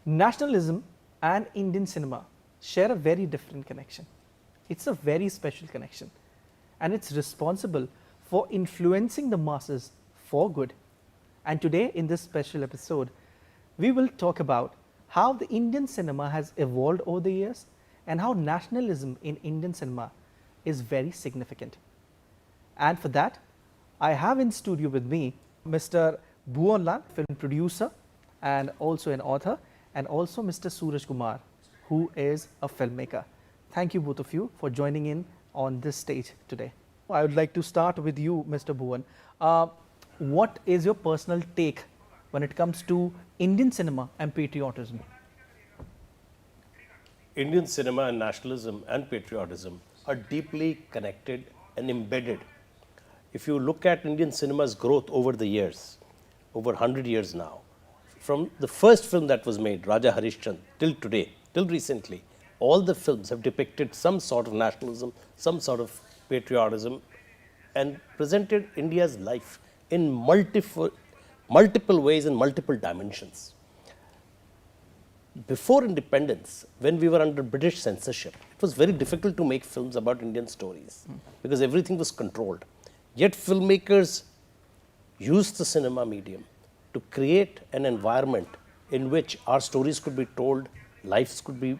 Nationalism and Indian cinema share a very different connection. It's a very special connection, and it's responsible for influencing the masses for good. And today in this special episode, we will talk about how the Indian cinema has evolved over the years and how nationalism in Indian cinema is very significant. And for that, I have in studio with me Mr. Bhuvan Lal, film producer and also an author, and also Mr. Suraj Kumar, who is a filmmaker. Thank you both of you for joining in on this stage today. I would like to start with you, Mr. Bhuvan. What is your personal take when it comes to Indian cinema and patriotism? Indian cinema and nationalism and patriotism are deeply connected and embedded. If you look at Indian cinema's growth over the years, over 100 years now, from the first film that was made, Raja Harishchandra, till today, till recently, all the films have depicted some sort of nationalism, some sort of patriotism, and presented India's life in multiple ways and multiple dimensions. Before independence, when we were under British censorship, it was very difficult to make films about Indian stories because everything was controlled. Yet filmmakers used the cinema medium to create an environment in which our stories could be told, lives could be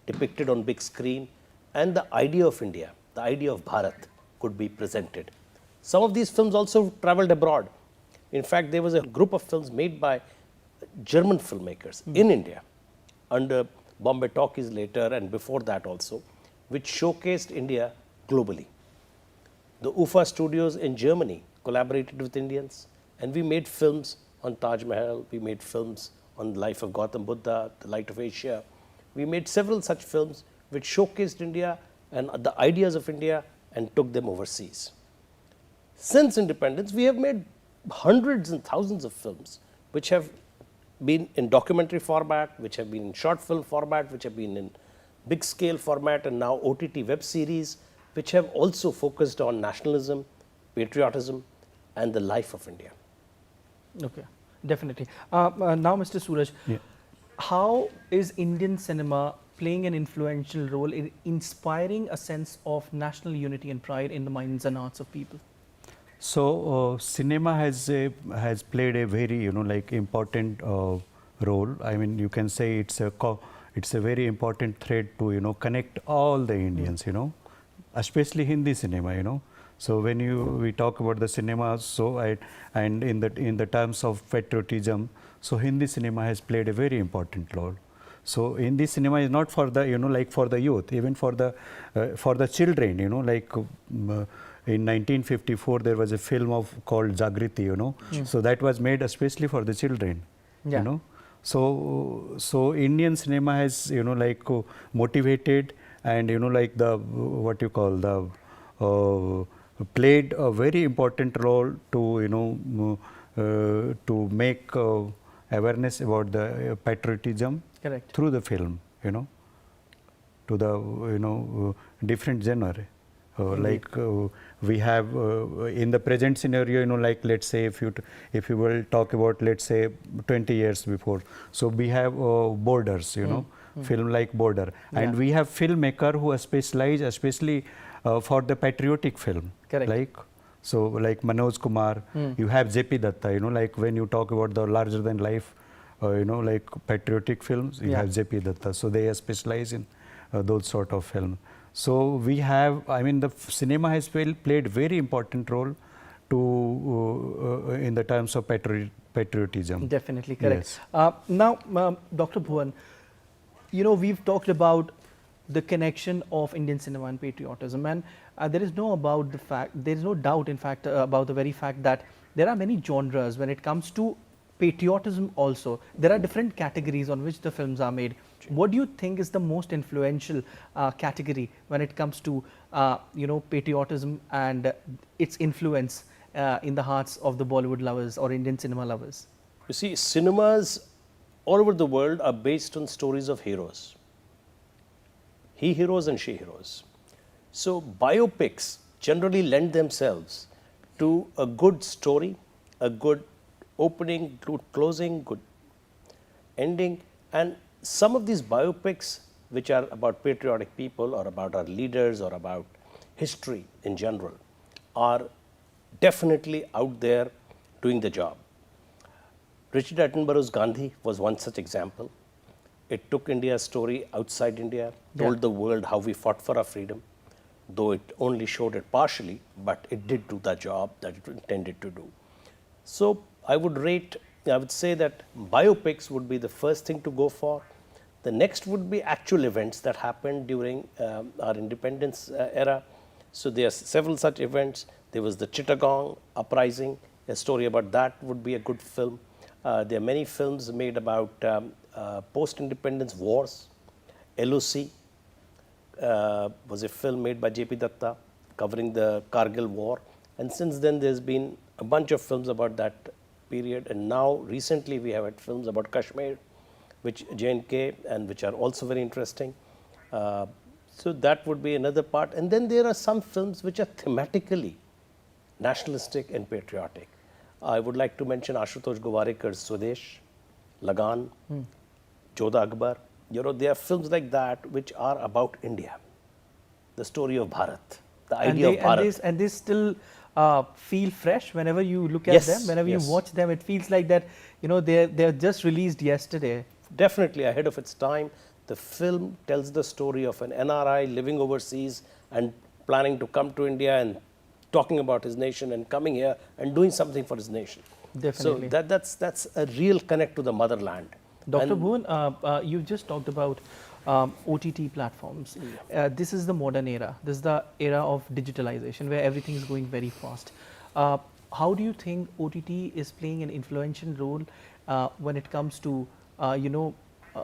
depicted on big screen, and the idea of India, the idea of Bharat could be presented. Some of these films also traveled abroad. In fact, there was a group of films made by German filmmakers in India under Bombay Talkies later and before that also, which showcased India globally. The UFA studios in Germany collaborated with Indians, and we made films on Taj Mahal, we made films on the life of Gautam Buddha, the light of Asia. We made several such films which showcased India and the ideas of India and took them overseas. Since independence, we have made hundreds and thousands of films which have been in documentary format, which have been in short film format, which have been in big scale format, and now OTT web series, which have also focused on nationalism, patriotism, and the life of India. Okay, definitely. Now, Mr. Suraj, how is Indian cinema playing an influential role in inspiring a sense of national unity and pride in the minds and hearts of people? So, cinema has played a very important role. I mean, you can say it's a very important thread to connect all the Indians, especially Hindi cinema, So when we talk about the cinema, and in the terms of patriotism, so Hindi cinema has played a very important role. So Hindi cinema is not for the for the youth, even for the children, in 1954 there was a film called Jagriti, so that was made especially for the children, So Indian cinema has motivated and played a very important role to to make awareness about the patriotism. Correct. Through the film, to the different genre. We have in the present scenario, let's say if you will talk about, let's say 20 years before, so we have Borders, film like Border, and we have filmmaker who specialize especially for the patriotic film. Correct. Like Manoj Kumar, you have JP Datta, when you talk about the larger than life, patriotic films, you have JP Datta, so they specialize in those sort of film. So we have, the cinema has played very important role to in the terms of patriotism. Definitely correct. Yes. Now, Dr. Bhuvan, we've talked about the connection of Indian cinema and patriotism, and there is no doubt, in fact, about the very fact that there are many genres when it comes to patriotism also. There are different categories on which the films are made. What do you think is the most influential category when it comes to patriotism and its influence in the hearts of the Bollywood lovers or Indian cinema lovers? You see, cinemas all over the world are based on stories of heroes. He heroes and she heroes. So biopics generally lend themselves to a good story, a good opening, good closing, good ending, And some of these biopics, which are about patriotic people or about our leaders or about history in general, are definitely out there doing the job. Richard Attenborough's Gandhi was one such example. It took India's story outside India, told the world how we fought for our freedom, though it only showed it partially, but it did do the job that it intended to do. So I would say that biopics would be the first thing to go for. The next would be actual events that happened during our independence era. So there are several such events. There was the Chittagong uprising. A story about that would be a good film. There are many films made about post-independence wars. LOC was a film made by J.P. Datta covering the Kargil war. And since then, there's been a bunch of films about that period. And now, recently, we have had films about Kashmir, which J&K, and which are also very interesting. So that would be another part. And then there are some films which are thematically nationalistic and patriotic. I would like to mention Ashutosh Gowarekar's Swadesh, Lagan, Jodha Akbar. There are films like that which are about India, the story of Bharat, the idea of Bharat. And they still feel fresh whenever you look at them, whenever you watch them. It feels like that, they're just released yesterday. Definitely ahead of its time. The film tells the story of an NRI living overseas and planning to come to India and talking about his nation and coming here and doing something for his nation. Definitely. So that's a real connect to the motherland. Dr. Bhuvan, you just talked about OTT platforms. This is the modern era. This is the era of digitalization where everything is going very fast. How do you think OTT is playing an influential role when it comes to,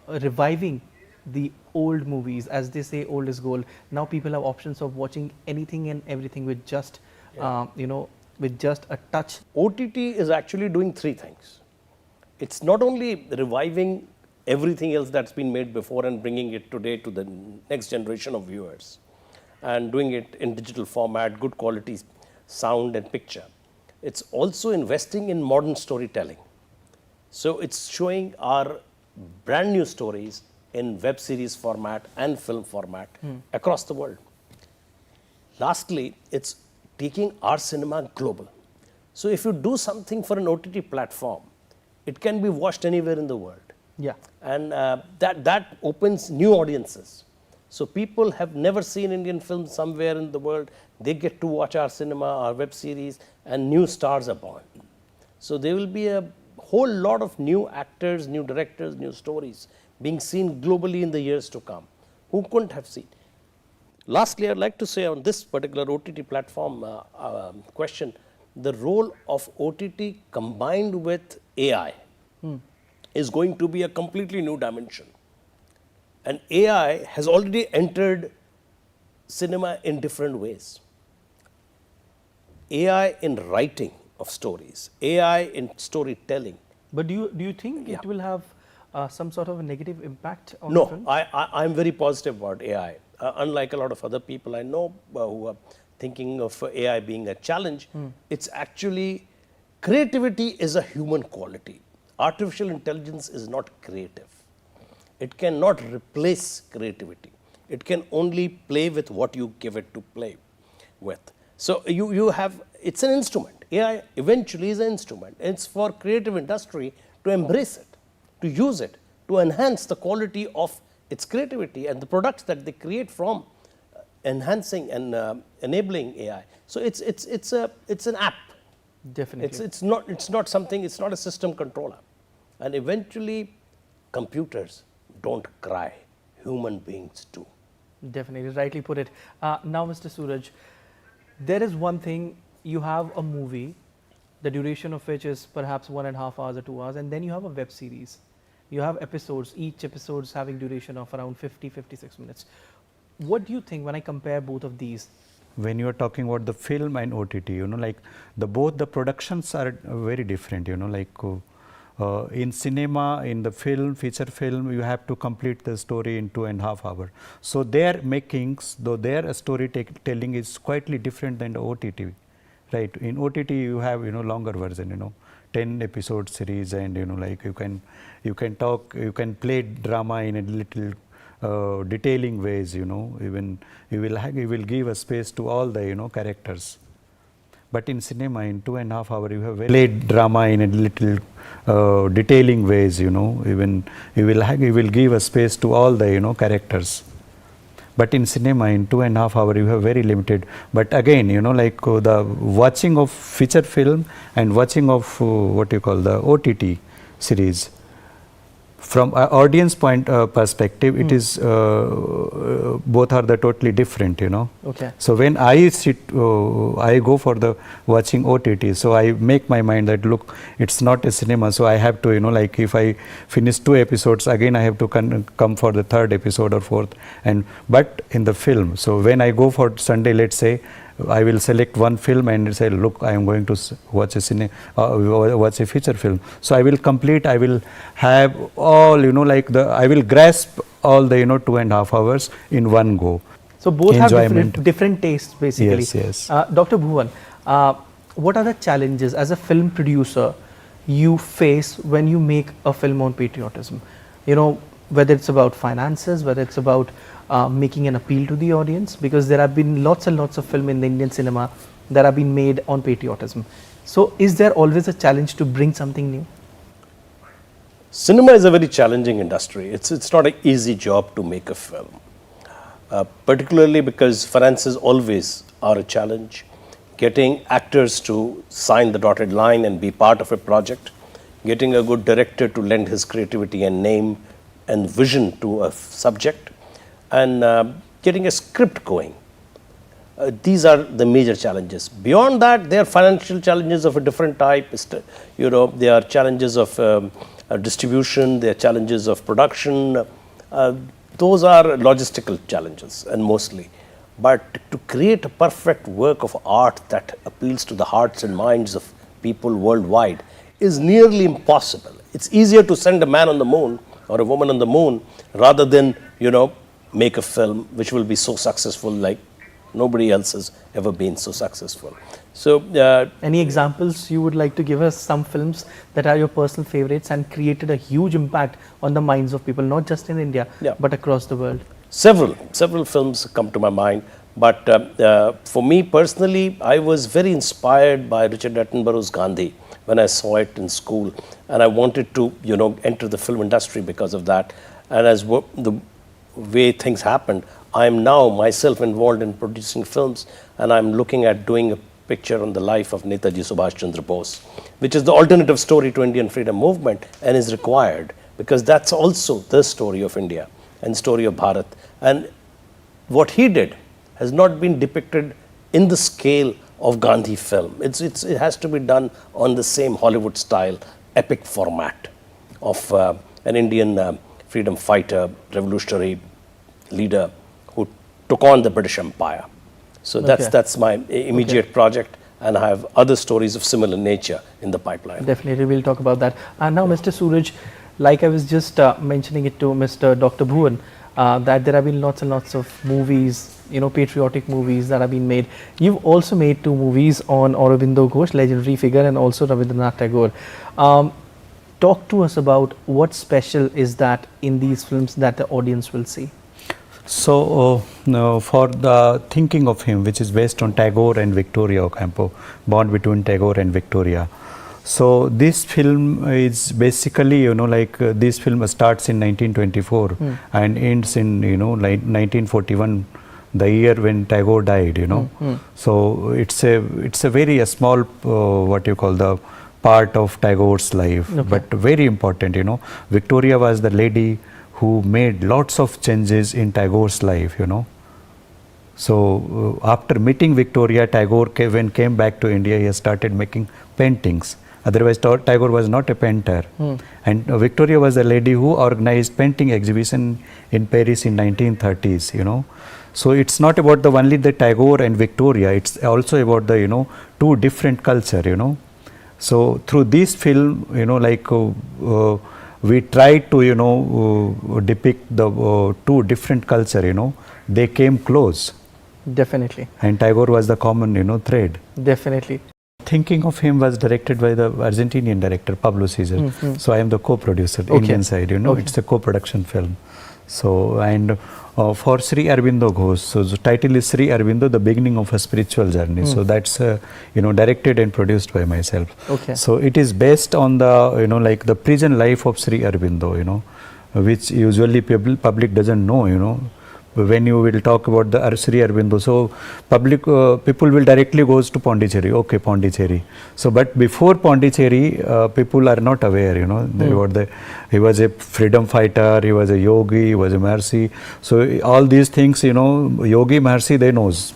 reviving the old movies? As they say, old is gold. Now people have options of watching anything and everything with just, with just a touch. OTT is actually doing three things. It's not only reviving everything else that's been made before and bringing it today to the next generation of viewers and doing it in digital format, good quality sound and picture. It's also investing in modern storytelling. So it's showing our brand new stories in web series format and film format across the world. Lastly, it's taking our cinema global. So if you do something for an OTT platform, it can be watched anywhere in the world. Yeah. And that opens new audiences. So people have never seen Indian films somewhere in the world. They get to watch our cinema, our web series, and new stars are born. So there will be a whole lot of new actors, new directors, new stories being seen globally in the years to come. Who couldn't have seen? Lastly, I'd like to say on this particular OTT platform question, the role of OTT combined with AI is going to be a completely new dimension. And AI has already entered cinema in different ways. AI in writing of stories, AI in storytelling. But do you think it will have some sort of a negative impact on No, film? I'm very positive about AI. Unlike a lot of other people I know who are thinking of AI being a challenge, it's actually, creativity is a human quality. Artificial intelligence is not creative. It cannot replace creativity. It can only play with what you give it to play with. So you have, it's an instrument. AI eventually is an instrument. It's for creative industry to embrace it, to use it, to enhance the quality of its creativity and the products that they create from enhancing and enabling AI. So it's an app. Definitely. It's not something, it's not a system controller. And eventually computers don't cry, human beings do. Definitely, rightly put it. Now, Mr. Suraj, there is one thing, you have a movie, the duration of which is perhaps 1.5 hours or 2 hours, and then you have a web series. You have episodes, each episode is having duration of around 50-56 minutes. What do you think when I compare both of these? When you are talking about the film and OTT, like both the productions are very different, in cinema, in the film, feature film, you have to complete the story in 2.5 hours. So their makings, though their storytelling is quite different than the OTT, right? In OTT, you have, longer version, 10 episode series, and like you can talk, you can play drama in a little detailing ways, even you will give a space to all the characters. But in cinema, in 2.5 hours, you have played drama in a little detailing ways, even you will give a space to all the characters. But in cinema, in 2.5 hours, you have very limited. But again, the watching of feature film and watching of what you call the OTT series, from an audience point perspective, it is both are the totally different, Okay. So when I sit, I go for the watching OTT. So I make my mind that look, it's not a cinema. So I have to, like if I finish 2 episodes, again I have to come for the 3rd episode or 4th. But in the film, so when I go for Sunday, let's say, I will select one film and say, look, I am going to watch watch a feature film. So I will complete, I will have all, I will grasp all the, 2.5 hours in one go. So both Enjoyment. have different tastes, basically. Yes. Dr. Bhuvan, what are the challenges as a film producer you face when you make a film on patriotism? Whether it's about finances, whether it's about making an appeal to the audience, because there have been lots and lots of film in the Indian cinema that have been made on patriotism. So is there always a challenge to bring something new? Cinema is a very challenging industry. It's not an easy job to make a film, particularly because finances always are a challenge. Getting actors to sign the dotted line and be part of a project, getting a good director to lend his creativity and name and vision to a subject, and getting a script going. These are the major challenges. Beyond that, there are financial challenges of a different type. There are challenges of distribution, there are challenges of production. Those are logistical challenges, and mostly. But to create a perfect work of art that appeals to the hearts and minds of people worldwide is nearly impossible. It's easier to send a man on the moon or a woman on the moon rather than, make a film which will be so successful like nobody else has ever been so successful. So, any examples you would like to give us, some films that are your personal favorites and created a huge impact on the minds of people, not just in India, but across the world? Several films come to my mind, but for me personally, I was very inspired by Richard Attenborough's Gandhi when I saw it in school, and I wanted to, enter the film industry because of that. And as the way things happened, I am now myself involved in producing films, and I'm looking at doing a picture on the life of Netaji Subhash Chandra Bose, which is the alternative story to Indian freedom movement and is required because that's also the story of India and story of Bharat. And what he did has not been depicted in the scale of Gandhi film. It has to be done on the same Hollywood style, epic format of an Indian freedom fighter, revolutionary leader who took on the British Empire. So that's my immediate project, and I have other stories of similar nature in the pipeline. Definitely, we'll talk about that. And now, Mr. Suraj, like I was just mentioning it to Mr. Dr. Bhuvan, that there have been lots and lots of movies, patriotic movies that have been made. You've also made 2 movies on Aurobindo Ghosh, legendary figure, and also Rabindranath Tagore. Talk to us about what special is that in these films that the audience will see. So, for the thinking of him, which is based on Tagore and Victoria Ocampo, bond between Tagore and Victoria. So, this film is basically, this film starts in 1924 and ends in, 1941, the year when Tagore died, So, it's a very small, what you call the part of Tagore's life, but very important, Victoria was the lady who made lots of changes in Tagore's life, So, after meeting Victoria, Tagore, when came back to India, he started making paintings. Otherwise, Tagore was not a painter. And Victoria was a lady who organized painting exhibition in Paris in 1930s, So, it's not about only the Tagore and Victoria, it's also about the, 2 different culture, So, through this film, we tried to, depict the 2 different culture, they came close. Definitely. And Tagore was the common, thread. Definitely. Thinking of Him was directed by the Argentinian director Pablo Cesar. So I am the co-producer, Indian side. It's a co-production film. So and for Sri Aurobindo Ghosh, so the title is Sri Aurobindo, the beginning of a spiritual journey. So that's directed and produced by myself. So it is based on the like the prison life of Sri Aurobindo, which usually public doesn't know. When you will talk about the Sri Aurobindo, so public people will directly goes to Pondicherry. Okay, Pondicherry. So, but before Pondicherry, people are not aware. He was a freedom fighter. He was a yogi. He was a Maharishi. So all these things, yogi, Maharishi, they knows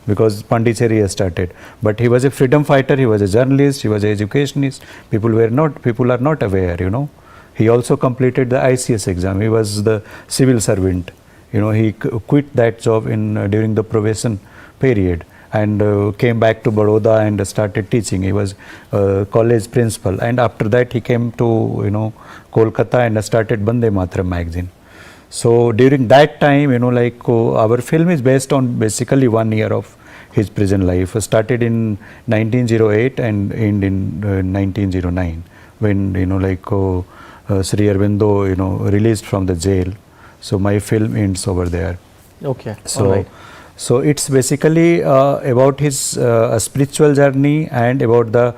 because Pondicherry has started. But he was a freedom fighter. He was a journalist. He was an educationist. People are not aware. He also completed the ICS exam. He was the civil servant. He quit that job during the probation period and came back to Baroda and started teaching. He was college principal, and after that he came to Kolkata and started Bande Mataram magazine. So during that time, our film is based on basically 1 year of his prison life. Started in 1908 and end in 1909 when Sri Aurobindo released from the jail. So my film ends over there. Okay. So it's basically about his spiritual journey and about the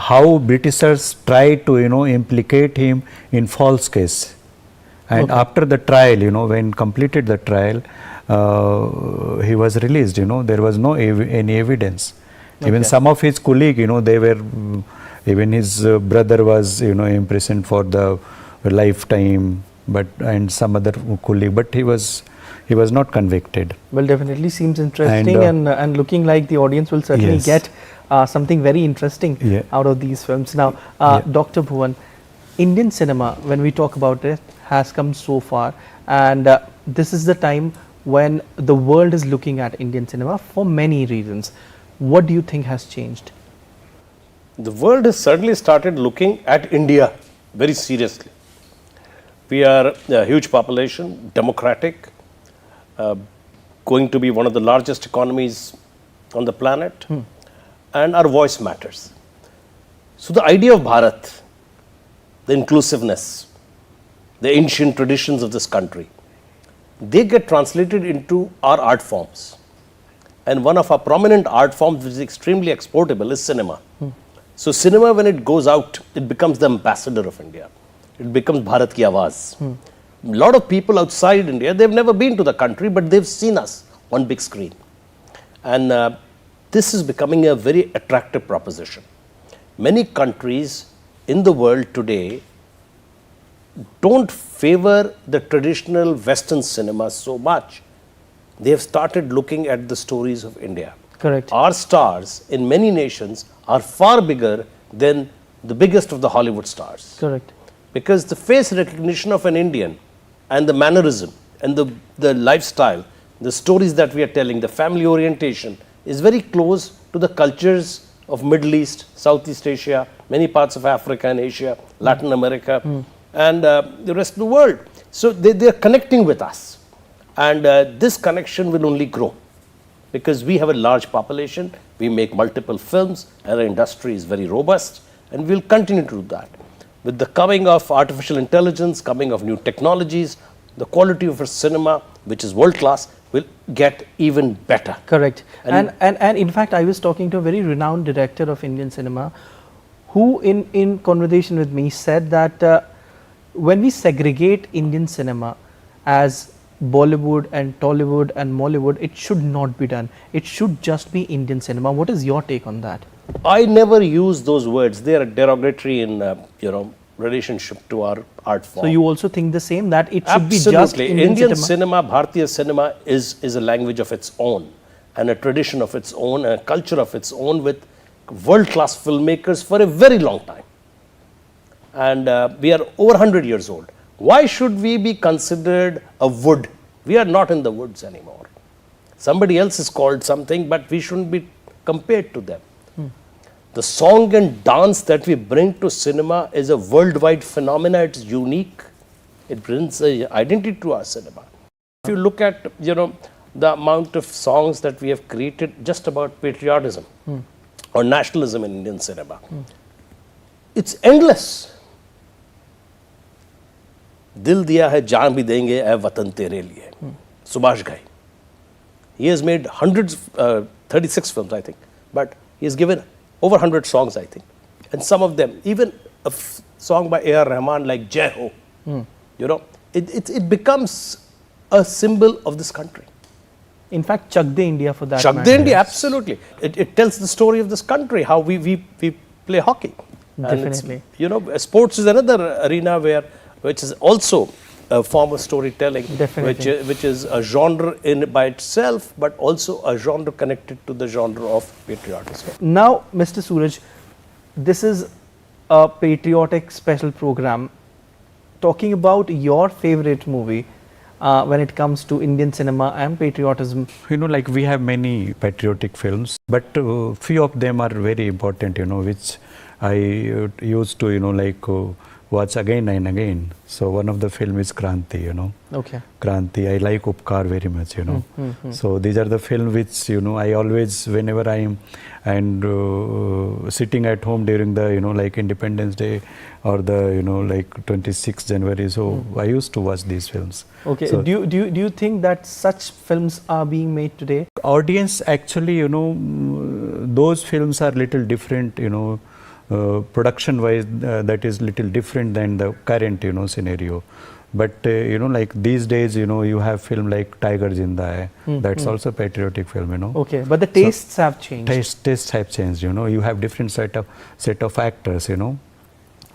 how Britishers tried to implicate him in false case. And after the trial, when completed the trial, he was released. There was no any evidence. Even some of his colleagues, they were even his brother was imprisoned for the lifetime. And some other colleague, but he was not convicted. Well, definitely seems interesting and looking like the audience will certainly get something very interesting out of these films. Now, Dr. Bhuvan, Indian cinema, when we talk about it, has come so far, and this is the time when the world is looking at Indian cinema for many reasons. What do you think has changed? The world has certainly started looking at India very seriously. We are a huge population, democratic, going to be one of the largest economies on the planet, and our voice matters. So the idea of Bharat, the inclusiveness, the ancient traditions of this country, they get translated into our art forms. And one of our prominent art forms which is extremely exportable is cinema. So cinema, when it goes out, it becomes the ambassador of India. It becomes Bharat ki Awaaz. A lot of people outside India, they've never been to the country, but they've seen us on big screen. And this is becoming a very attractive proposition. Many countries in the world today don't favor the traditional Western cinema so much. They have started looking at the stories of India. Correct. Our stars in many nations are far bigger than the biggest of the Hollywood stars. Correct. Because the face recognition of an Indian and the mannerism and the lifestyle, the stories that we are telling, the family orientation is very close to the cultures of Middle East, Southeast Asia, many parts of Africa and Asia, Latin America, and the rest of the world. So they are connecting with us. And this connection will only grow because we have a large population, we make multiple films, and our industry is very robust, and we will continue to do that. With the coming of artificial intelligence, coming of new technologies, the quality of our cinema, which is world class, will get even better. Correct. And in fact, I was talking to a very renowned director of Indian cinema who in conversation with me said that when we segregate Indian cinema as Bollywood and Tollywood and Mollywood, it should not be done. It should just be Indian cinema. What is your take on that? I never use those words. They are derogatory in relationship to our art form. So you also think the same, that it should Absolutely. be just Indian cinema, Bharatiya cinema is a language of its own and a tradition of its own and a culture of its own with world-class filmmakers for a very long time. And we are over 100 years old. Why should we be considered a wood? We are not in the woods anymore. Somebody else is called something, but we shouldn't be compared to them. The song and dance that we bring to cinema is a worldwide phenomenon. It's unique. It brings an identity to our cinema. If you look at, the amount of songs that we have created just about patriotism, or nationalism in Indian cinema. It's endless. Dil diya hai, jaan bhi denge, ae watan tere liye. Subhash Ghai. He has made hundreds, 36 films, I think, but he has given over 100 songs, I think. And some of them, even a song by A.R. Rahman like Jai Ho, you know, it becomes a symbol of this country. In fact, Chak De India for that Chak matter. De India, absolutely. It tells the story of this country, how we play hockey. And Definitely. you know, sports is another arena which is also a form of storytelling, Definitely. which is a genre by itself, but also a genre connected to the genre of patriotism. Now, Mr. Suraj, this is a patriotic special program talking about your favorite movie when it comes to Indian cinema and patriotism. You know, like we have many patriotic films, but few of them are very important, you know, which I used to, you know, like watch again and again. So one of the film is Kranti, you know. Okay. Kranti, I like Upkar very much, you know. So these are the films which, you know, I always, whenever I am and sitting at home during the, you know, like Independence Day or the, you know, like 26th January, so I used to watch these films. Okay. So Do you think that such films are being made today? audience actually, you know, those films are little different, you know, production wise, that is little different than the current, you know, scenario. But you know, like these days, you know, you have film like Tiger Zinda Hai, that's also patriotic film, you know. Okay, but the tastes have changed. Tastes have changed, you know. You have different set of actors, you know.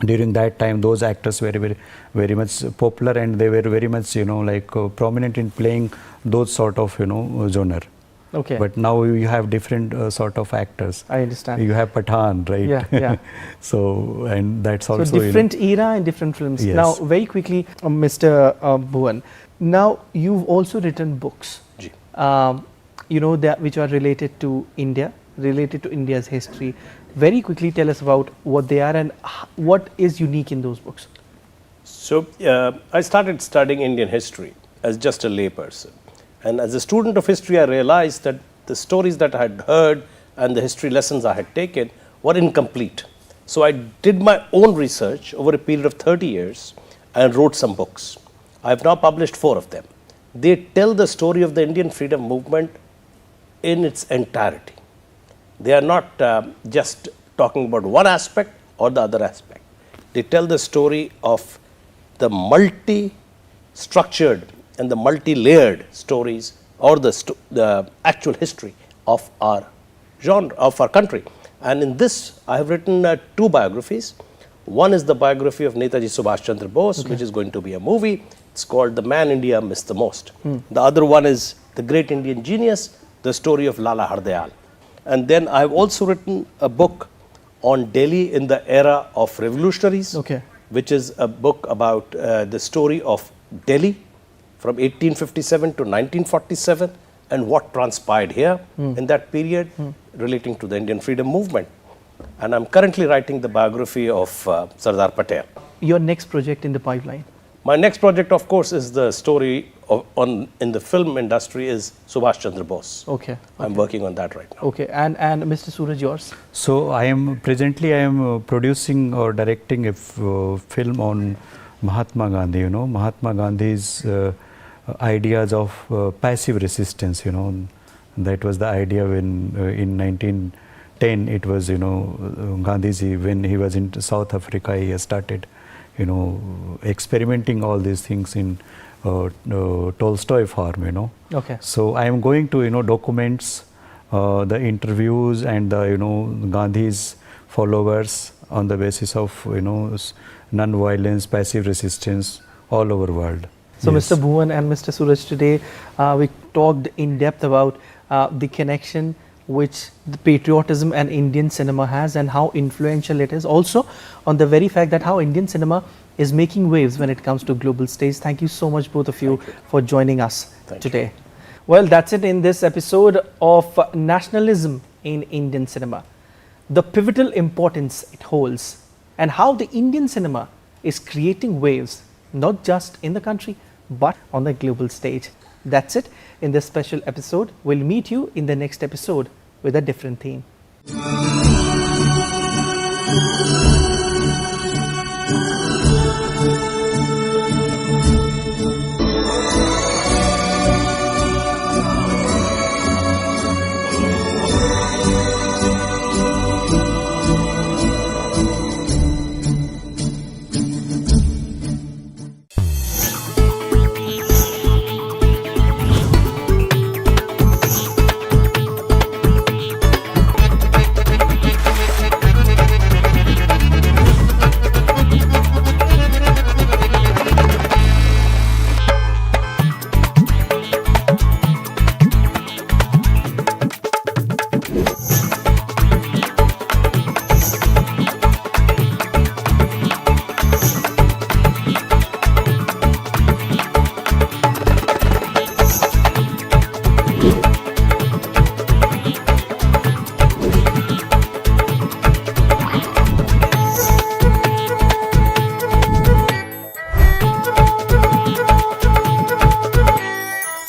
During that time, those actors were very much popular, and they were very much, you know, like prominent in playing those sort of, you know, genre. Okay. But now you have different sort of actors. I understand. You have Pathan, right? Yeah, yeah. So, and that's also, So different era and different films. Yes. Now, very quickly, Mr. Bhuvan, now you've also written books, Ji. you know, that which are related to India, related to India's history. Very quickly, tell us about what they are and what is unique in those books. So I started studying Indian history as just a layperson. And as a student of history, I realized that the stories that I had heard and the history lessons I had taken were incomplete. So I did my own research over a period of 30 years and wrote some books. I have now published 4 of them. They tell the story of the Indian freedom movement in its entirety. They are not just talking about one aspect or the other aspect. They tell the story of the multi-structured and the multi-layered stories, or the actual history of our genre, of our country. And in this, I have written 2 biographies. One is the biography of Netaji Subhash Chandra Bose, which is going to be a movie. It's called The Man India Missed the Most. The other one is The Great Indian Genius, the story of Lala Hardayal. And then I have also written a book on Delhi in the era of revolutionaries, which is a book about the story of Delhi from 1857 to 1947 and what transpired here in that period relating to the Indian freedom movement. And I'm currently writing the biography of Sardar Patel. Your next project in the pipeline? My next project, of course, is the story in the film industry is Subhash Chandra Bose. Okay. I'm working on that right now. Okay, and Mr. Suraj, yours? So I am producing or directing a film on Mahatma Gandhi, you know, Mahatma Gandhi's ideas of passive resistance, you know. That was the idea when in 1910 it was, you know, Gandhiji, when he was in South Africa, he started, you know, experimenting all these things in Tolstoy form, you know. Okay. So I am going to, you know, documents the interviews and the, you know, Gandhi's followers on the basis of, you know, non-violence, passive resistance all over the world. So, Yes. Mr. Bhuvan and Mr. Suraj, today we talked in depth about the connection which the patriotism and Indian cinema has and how influential it is. Also, on the very fact that how Indian cinema is making waves when it comes to global stage. Thank you so much, both of you, for joining us today. Well, that's it in this episode of Nationalism in Indian cinema. The pivotal importance it holds and how the Indian cinema is creating waves, not just in the country, but on the global stage. That's it in this special episode. We'll meet you in the next episode with a different theme.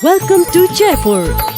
Welcome to Jaipur.